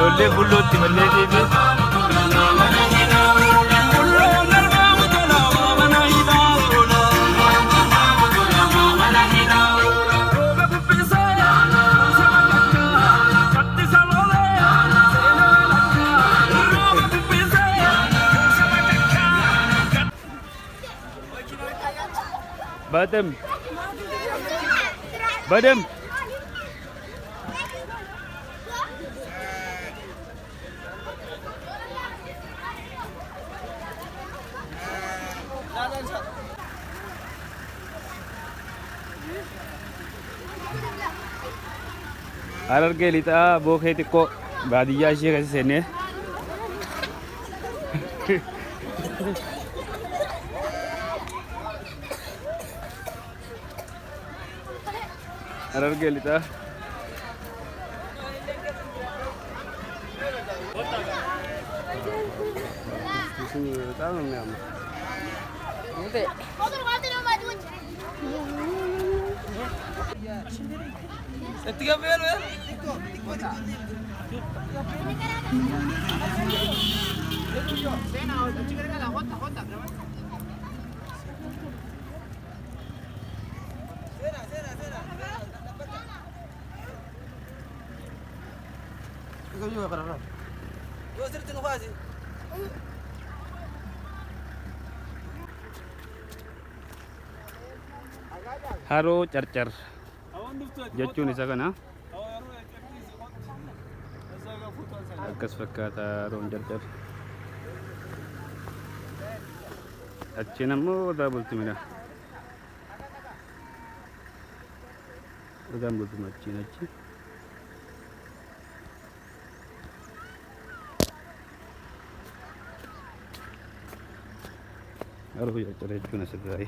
ijoollee bullootti balleetii fi Badem. Badem. Harargee lixaa bookee xiqqoo baadiyyaa ishee keessa seennee Harargee lixaa በጣም ነው የሚያምር። Haroo Carcar jechuun isa kana akkas fakkaata haroon Carcar. Achiin ammoo odaa bultumidha. Odaan bultuma achiin achi. Haroo Carcar jechuun asirraa.